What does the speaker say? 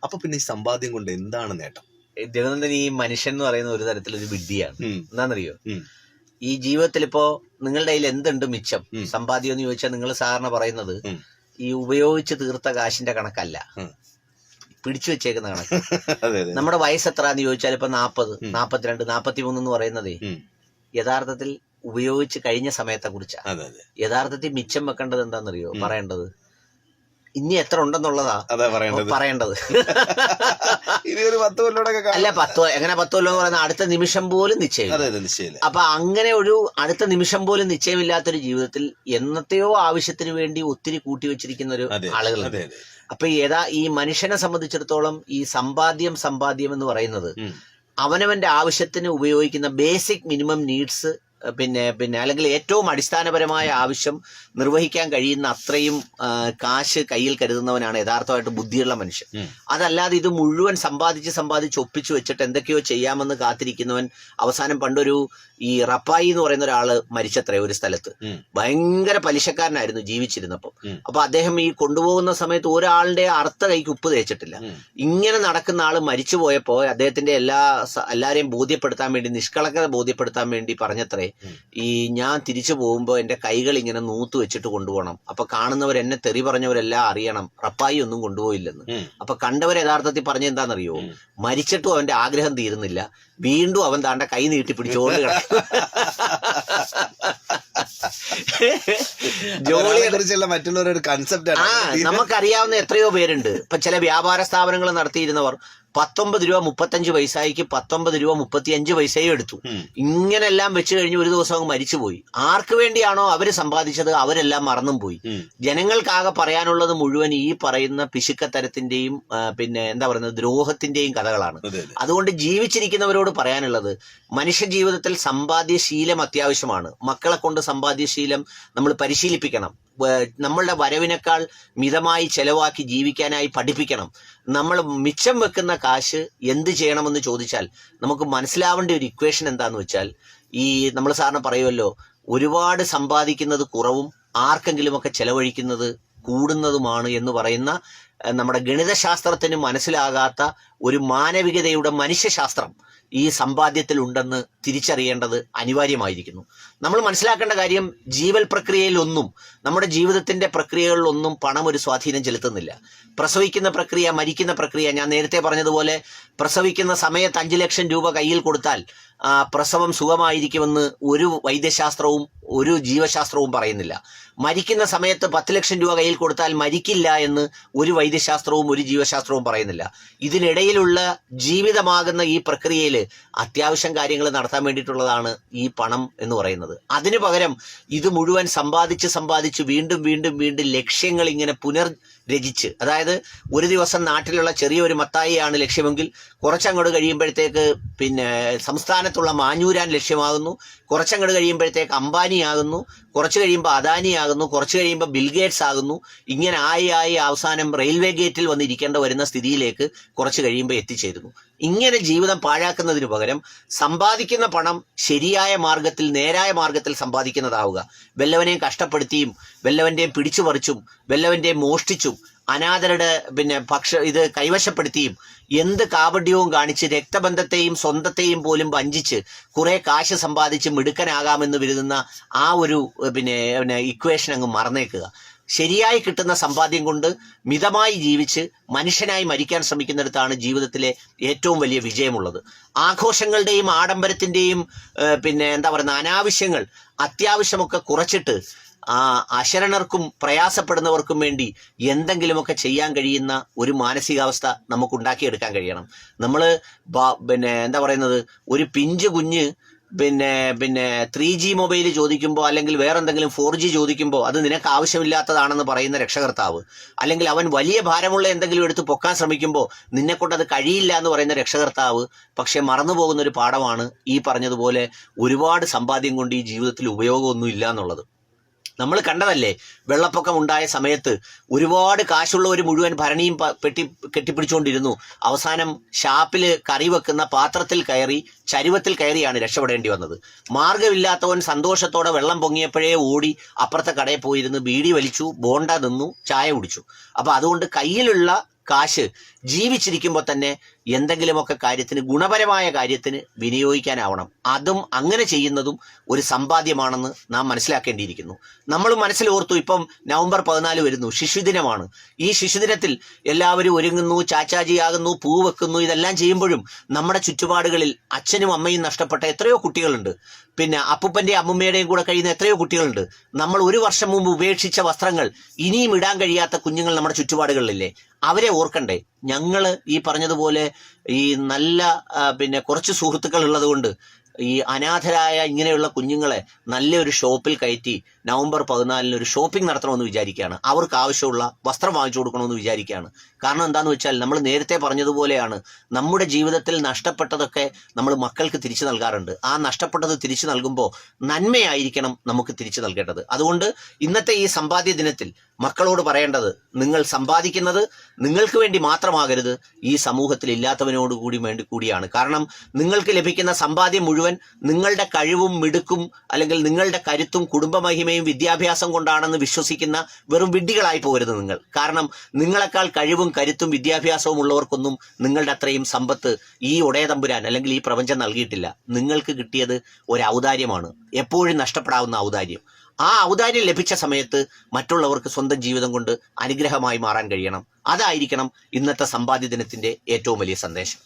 അപ്പൊ പിന്നെ ഈ സമ്പാദ്യം കൊണ്ട് എന്താണ് നേട്ടം? ജഗനന്ദൻ, ഈ മനുഷ്യൻ എന്ന് പറയുന്ന ഒരു തരത്തിലൊരു വിഡ്ഢിയാണ്. എന്താണെന്നറിയോ, ഈ ജീവിതത്തിൽ ഇപ്പോ നിങ്ങളുടെ കയ്യിൽ എന്തുണ്ട് മിച്ചം സമ്പാദ്യം എന്ന് ചോദിച്ചാൽ നിങ്ങൾ സാധാരണ പറയുന്നത് ഈ ഉപയോഗിച്ച് തീർത്ത കാശിന്റെ കണക്കല്ല, പിടിച്ചു വെച്ചേക്കുന്ന കണക്ക്. നമ്മുടെ വയസ്സ് എത്രാന്ന് ചോദിച്ചാൽ ഇപ്പൊ 40, 42, 43 എന്ന് പറയുന്നതേ യഥാർത്ഥത്തിൽ ഉപയോഗിച്ച് കഴിഞ്ഞ സമയത്തെ കുറിച്ചാണ്. യഥാർത്ഥത്തിൽ മിച്ചം വെക്കേണ്ടത് എന്താണെന്നറിയോ, പറയേണ്ടത് ഇനി എത്ര ഉണ്ടെന്നുള്ളതാ പറയേണ്ടത്. അല്ല 10 എങ്ങനെ 10 കൊല്ലം എന്ന് പറയുന്നത് അടുത്ത നിമിഷം പോലും നിശ്ചയം. അപ്പൊ അങ്ങനെ ഒരു അടുത്ത നിമിഷം പോലും നിശ്ചയമില്ലാത്തൊരു ജീവിതത്തിൽ എന്നത്തെയോ ആവശ്യത്തിന് വേണ്ടി ഒത്തിരി കൂട്ടിവെച്ചിരിക്കുന്ന ഒരു ആളുകളുണ്ട്. അപ്പൊ ഈ മനുഷ്യനെ സംബന്ധിച്ചിടത്തോളം ഈ സമ്പാദ്യം എന്ന് പറയുന്നത് അവനവന്റെ ആവശ്യത്തിന് ഉപയോഗിക്കുന്ന ബേസിക് മിനിമം നീഡ്സ്, പിന്നെ അല്ലെങ്കിൽ ഏറ്റവും അടിസ്ഥാനപരമായ ആവശ്യം നിർവഹിക്കാൻ കഴിയുന്ന അത്രയും കാശ് കയ്യിൽ കരുതുന്നവനാണ് യഥാർത്ഥമായിട്ട് ബുദ്ധിയുള്ള മനുഷ്യൻ. അതല്ലാതെ ഇത് മുഴുവൻ സമ്പാദിച്ച് ഒപ്പിച്ചു വെച്ചിട്ട് എന്തൊക്കെയോ ചെയ്യാമെന്ന് കാത്തിരിക്കുന്നവൻ അവസാനം പണ്ടൊരു ഈ റപ്പായി എന്ന് പറയുന്ന ഒരാള് മരിച്ചത്രേ ഒരു സ്ഥലത്ത്. ഭയങ്കര പലിശക്കാരനായിരുന്നു ജീവിച്ചിരുന്നപ്പം. അപ്പൊ അദ്ദേഹം ഈ കൊണ്ടുപോകുന്ന സമയത്ത് ഒരാളുടെ അർത്ഥ കൈക്ക് ഉപ്പ് തേച്ചിട്ടില്ല. ഇങ്ങനെ നടക്കുന്ന ആള് മരിച്ചു പോയപ്പോ അദ്ദേഹത്തിന്റെ എല്ലാരെയും ബോധ്യപ്പെടുത്താൻ വേണ്ടി, നിഷ്കളങ്കത ബോധ്യപ്പെടുത്താൻ വേണ്ടി പറഞ്ഞത്രേ, ഈ ഞാൻ തിരിച്ചു പോകുമ്പോ എന്റെ കൈകൾ ഇങ്ങനെ നൂത്ത് വെച്ചിട്ട് കൊണ്ടുപോകണം, അപ്പൊ കാണുന്നവർ എന്നെ തെറി പറഞ്ഞവരെല്ലാം അറിയണം റപ്പായി ഒന്നും കൊണ്ടുപോയില്ലെന്ന്. അപ്പൊ കണ്ടവർ യഥാർത്ഥത്തിൽ പറഞ്ഞ എന്താണെന്നറിയോ, മരിച്ചിട്ടും അവന്റെ ആഗ്രഹം തീരുന്നില്ല, വീണ്ടും അവൻ താണ്ട കൈ നീട്ടി പിടിച്ചോണ്ട് കിടക്കും. ജോലിയെ കുറിച്ചുള്ള മറ്റുള്ളവരുടെ കൺസെപ്റ്റ് നമുക്കറിയാവുന്ന എത്രയോ പേരുണ്ട്. ഇപ്പൊ ചില വ്യാപാര സ്ഥാപനങ്ങൾ നടത്തിയിരുന്നവർ 19 രൂപ 35 പൈസയ്ക്ക് 19 രൂപ 35 പൈസയും എടുത്തു. ഇങ്ങനെല്ലാം വെച്ച് കഴിഞ്ഞ് ഒരു ദിവസം അങ്ങ് മരിച്ചുപോയി. ആർക്ക് വേണ്ടിയാണോ അവര് സമ്പാദിച്ചത് അവരെല്ലാം മറന്നും പോയി. ജനങ്ങൾക്കാകെ പറയാനുള്ളത് മുഴുവൻ ഈ പറയുന്ന പിശുക്കത്തരത്തിന്റെയും പിന്നെ എന്താ പറയുന്നത് ദ്രോഹത്തിന്റെയും കഥകളാണ്. അതുകൊണ്ട് ജീവിച്ചിരിക്കുന്നവരോട് പറയാനുള്ളത്, മനുഷ്യ ജീവിതത്തിൽ സമ്പാദ്യശീലം അത്യാവശ്യമാണ്. മക്കളെ കൊണ്ട് സമ്പാദ്യശീലം നമ്മൾ പരിശീലിപ്പിക്കണം. നമ്മളുടെ വരവിനേക്കാൾ മിതമായി ചെലവാക്കി ജീവിക്കാനായി പഠിപ്പിക്കണം. നമ്മൾ മിച്ചം വെക്കുന്ന കാശ് എന്ത് ചെയ്യണമെന്ന് ചോദിച്ചാൽ നമുക്ക് മനസ്സിലാവേണ്ട ഒരു ഇക്വേഷൻ എന്താന്ന് വെച്ചാൽ, ഈ നമ്മൾ സാറിന് പറയുമല്ലോ, ഒരുപാട് സമ്പാദിക്കുന്നത് കുറവും ആർക്കെങ്കിലുമൊക്കെ ചെലവഴിക്കുന്നത് കൂടുന്നതുമാണ് എന്ന് പറയുന്ന നമ്മുടെ ഗണിതശാസ്ത്രത്തിന് മനസ്സിലാകാത്ത ഒരു മാനവികതയുടെ മനുഷ്യശാസ്ത്രം ഈ സമ്പാദ്യത്തിൽ ഉണ്ടെന്ന് തിരിച്ചറിയേണ്ടത് അനിവാര്യമായിരിക്കുന്നു. നമ്മൾ മനസ്സിലാക്കേണ്ട കാര്യം, ജീവൽ പ്രക്രിയയിലൊന്നും, നമ്മുടെ ജീവിതത്തിന്റെ പ്രക്രിയകളിലൊന്നും പണം ഒരു സ്വാധീനം ചെലുത്തുന്നില്ല. പ്രസവിക്കുന്ന പ്രക്രിയ, മരിക്കുന്ന പ്രക്രിയ, ഞാൻ നേരത്തെ പറഞ്ഞതുപോലെ പ്രസവിക്കുന്ന സമയത്ത് 5 ലക്ഷം രൂപ കയ്യിൽ കൊടുത്താൽ പ്രസവം സുഖമായിരിക്കുമെന്ന് ഒരു വൈദ്യശാസ്ത്രവും ഒരു ജീവശാസ്ത്രവും പറയുന്നില്ല. മരിക്കുന്ന സമയത്ത് 10 ലക്ഷം രൂപ കയ്യിൽ കൊടുത്താൽ മരിക്കില്ല എന്ന് ഒരു വൈദ്യശാസ്ത്രവും ഒരു ജീവശാസ്ത്രവും പറയുന്നില്ല. ഇതിനിടയിലുള്ള ജീവിതമാകുന്ന ഈ പ്രക്രിയയിൽ അത്യാവശ്യം കാര്യങ്ങൾ നടത്താൻ വേണ്ടിയിട്ടുള്ളതാണ് ഈ പണം എന്ന് പറയുന്നത്. അതിനു പകരം ഇത് മുഴുവൻ സമ്പാദിച്ച് വീണ്ടും ലക്ഷ്യങ്ങൾ ഇങ്ങനെ പുനർരചിച്ച്, അതായത് ഒരു ദിവസം നാട്ടിലുള്ള ചെറിയൊരു മത്തായിയാണ് ലക്ഷ്യമെങ്കിൽ കുറച്ചങ്ങോട്ട് കഴിയുമ്പോഴത്തേക്ക് പിന്നെ സംസ്ഥാനത്തുള്ള മാഞ്ഞൂരാൻ ലക്ഷ്യമാകുന്നു, കുറച്ചങ്ങോട്ട് കഴിയുമ്പോഴത്തേക്ക് അംബാനിയാകുന്നു, കുറച്ച് കഴിയുമ്പോൾ അദാനിയാകുന്നു, കുറച്ച് കഴിയുമ്പോൾ ബിൽഗേറ്റ്സ് ആകുന്നു. ഇങ്ങനെ ആയി അവസാനം റെയിൽവേ ഗേറ്റിൽ വന്നിരിക്കേണ്ട വരുന്ന സ്ഥിതിയിലേക്ക് കുറച്ച് കഴിയുമ്പോൾ എത്തിച്ചേരുന്നു. ഇങ്ങനെ ജീവിതം പാഴാക്കുന്നതിന് പകരം സമ്പാദിക്കുന്ന പണം ശരിയായ മാർഗത്തിൽ, നേരായ മാർഗത്തിൽ സമ്പാദിക്കുന്നതാവുക. വല്ലവനെയും കഷ്ടപ്പെടുത്തിയും വല്ലവന്റെയും പിടിച്ചു പറിച്ചും വല്ലവന്റെയും മോഷ്ടിച്ചും അനാഥരുടെ പിന്നെ ഇത് കൈവശപ്പെടുത്തിയും എന്ത് കാപട്യവും കാണിച്ച് രക്തബന്ധത്തെയും സ്വന്തത്തെയും പോലും വഞ്ചിച്ച് കുറെ കാശ് സമ്പാദിച്ച് മിടുക്കനാകാമെന്ന് കരുതുന്ന ആ ഒരു പിന്നെ ഇക്വേഷൻ അങ്ങ് മറന്നേക്കുക. ശരിയായി കിട്ടുന്ന സമ്പാദ്യം കൊണ്ട് മിതമായി ജീവിച്ച് മനുഷ്യനായി മരിക്കാൻ ശ്രമിക്കുന്നിടത്താണ് ജീവിതത്തിലെ ഏറ്റവും വലിയ വിജയമുള്ളത്. ആഘോഷങ്ങളുടെയും ആഡംബരത്തിന്റെയും പിന്നെ എന്താ പറയുന്ന അനാവശ്യങ്ങൾ അത്യാവശ്യമൊക്കെ കുറച്ചിട്ട് അശരണർക്കും പ്രയാസപ്പെടുന്നവർക്കും വേണ്ടി എന്തെങ്കിലുമൊക്കെ ചെയ്യാൻ കഴിയുന്ന ഒരു മാനസികാവസ്ഥ നമുക്ക് ഉണ്ടാക്കിയെടുക്കാൻ കഴിയണം. നമ്മൾ പിന്നെ എന്താ പറയുന്നത്, ഒരു പിഞ്ചു കുഞ്ഞ് പിന്നെ 3G മൊബൈൽ ചോദിക്കുമ്പോൾ അല്ലെങ്കിൽ വേറെന്തെങ്കിലും 4G ചോദിക്കുമ്പോൾ അത് നിനക്ക് ആവശ്യമില്ലാത്തതാണെന്ന് പറയുന്ന രക്ഷകർത്താവ്, അല്ലെങ്കിൽ അവൻ വലിയ ഭാരമുള്ള എന്തെങ്കിലും എടുത്ത് പൊക്കാൻ ശ്രമിക്കുമ്പോൾ നിന്നെക്കൊണ്ട് അത് കഴിയില്ല എന്ന് പറയുന്ന രക്ഷകർത്താവ്, പക്ഷെ മറന്നുപോകുന്ന ഒരു പാഠമാണ് ഈ പറഞ്ഞതുപോലെ ഒരുപാട് സമ്പാദ്യം കൊണ്ട് ഈ ജീവിതത്തിൽ ഉപയോഗമൊന്നും ഇല്ല എന്നുള്ളത്. നമ്മൾ കണ്ടതല്ലേ, വെള്ളപ്പൊക്കം ഉണ്ടായ സമയത്ത് ഒരുപാട് കാശുള്ളവർ മുഴുവൻ ഭരണിയും കെട്ടിപ്പിടിച്ചുകൊണ്ടിരുന്നു. അവസാനം ഷാപ്പിൽ കറി വെക്കുന്ന പാത്രത്തിൽ കയറി ചരുവത്തിൽ കയറിയാണ് രക്ഷപ്പെടേണ്ടി വന്നത്. മാർഗമില്ലാത്തവൻ സന്തോഷത്തോടെ വെള്ളം പൊങ്ങിയപ്പോഴേ ഓടി അപ്പുറത്തെ കടയിൽ പോയിരുന്ന് ബീഡി വലിച്ചു, ബോണ്ട നിന്നു, ചായ കുടിച്ചു. അപ്പൊ അതുകൊണ്ട് കയ്യിലുള്ള കാശ് ജീവിച്ചിരിക്കുമ്പോൾ തന്നെ എന്തെങ്കിലുമൊക്കെ കാര്യത്തിന്, ഗുണപരമായ കാര്യത്തിന് വിനിയോഗിക്കാനാവണം. അതും അങ്ങനെ ചെയ്യുന്നതും ഒരു സമ്പാദ്യമാണെന്ന് നാം മനസ്സിലാക്കേണ്ടിയിരിക്കുന്നു. നമ്മൾ മനസ്സിലോർത്തു, ഇപ്പം നവംബർ 14 വരുന്നു, ശിശുദിനമാണ്. ഈ ശിശുദിനത്തിൽ എല്ലാവരും ഒരുങ്ങുന്നു, ചാച്ചാജിയാകുന്നു, പൂ വെക്കുന്നു. ഇതെല്ലാം ചെയ്യുമ്പോഴും നമ്മുടെ ചുറ്റുപാടുകളിൽ അച്ഛനും അമ്മയും നഷ്ടപ്പെട്ട എത്രയോ കുട്ടികളുണ്ട്. പിന്നെ അപ്പൂപ്പന്റെയും അമ്മുമ്മയുടെയും കൂടെ കഴിയുന്ന എത്രയോ കുട്ടികളുണ്ട്. നമ്മൾ ഒരു വർഷം മുമ്പ് ഉപേക്ഷിച്ച വസ്ത്രങ്ങൾ ഇനിയും ഇടാൻ കഴിയാത്ത കുഞ്ഞുങ്ങൾ നമ്മുടെ ചുറ്റുപാടുകളിലില്ലേ? അവരെ ഓർക്കണ്ടേ? ഞങ്ങള് ഈ പറഞ്ഞതുപോലെ ഈ നല്ല പിന്നെ കുറച്ച് സുഹൃത്തുക്കൾ ഉള്ളത് കൊണ്ട് ഈ അനാഥരായ ഇങ്ങനെയുള്ള കുഞ്ഞുങ്ങളെ നല്ലൊരു ഷോപ്പിൽ കയറ്റി നവംബർ 14 ഒരു ഷോപ്പിംഗ് നടത്തണമെന്ന് വിചാരിക്കുകയാണ്. അവർക്ക് ആവശ്യമുള്ള വസ്ത്രം വാങ്ങിച്ചു കൊടുക്കണമെന്ന് വിചാരിക്കുകയാണ്. കാരണം എന്താണെന്ന് വെച്ചാൽ, നമ്മൾ നേരത്തെ പറഞ്ഞതുപോലെയാണ്, നമ്മുടെ ജീവിതത്തിൽ നഷ്ടപ്പെട്ടതൊക്കെ നമ്മൾ മക്കൾക്ക് തിരിച്ചു നൽകാറുണ്ട്. ആ നഷ്ടപ്പെട്ടത് തിരിച്ചു നൽകുമ്പോൾ നന്മയായിരിക്കണം നമുക്ക് തിരിച്ചു നൽകേണ്ടത്. അതുകൊണ്ട് ഇന്നത്തെ ഈ സമ്പാദ്യ ദിനത്തിൽ മക്കളോട് പറയേണ്ടത്, നിങ്ങൾ സമ്പാദിക്കുന്നത് നിങ്ങൾക്ക് വേണ്ടി മാത്രമാകരുത്, ഈ സമൂഹത്തിൽ ഇല്ലാത്തവനോട് കൂടിയാണ്. കാരണം നിങ്ങൾക്ക് ലഭിക്കുന്ന സമ്പാദ്യം മുഴുവൻ നിങ്ങളുടെ കഴിവും മിടുക്കും അല്ലെങ്കിൽ നിങ്ങളുടെ കരുത്തും കുടുംബമഹിമയും വിദ്യാഭ്യാസം കൊണ്ടാണെന്ന് വിശ്വസിക്കുന്ന വെറും വിഡ്ഢികളായി പോകരുത് നിങ്ങൾ. കാരണം നിങ്ങളെക്കാൾ കഴിവും കരുത്തും വിദ്യാഭ്യാസവും ഉള്ളവർക്കൊന്നും നിങ്ങളുടെ അത്രയും സമ്പത്ത് ഈ ഒടയതമ്പുരാൻ അല്ലെങ്കിൽ ഈ പ്രപഞ്ചം നൽകിയിട്ടില്ല. നിങ്ങൾക്ക് കിട്ടിയത് ഒരു ഔദാര്യമാണ്, എപ്പോഴും നഷ്ടപ്പെടാവുന്ന ഔദാര്യം. ആ ഔദാര്യം ലഭിച്ച സമയത്ത് മറ്റുള്ളവർക്ക് സ്വന്തം ജീവിതം കൊണ്ട് അനുഗ്രഹമായി മാറാൻ കഴിയണം. അതായിരിക്കണം ഇന്നത്തെ സമ്പാദ്യ ദിനത്തിന്റെ ഏറ്റവും വലിയ സന്ദേശം.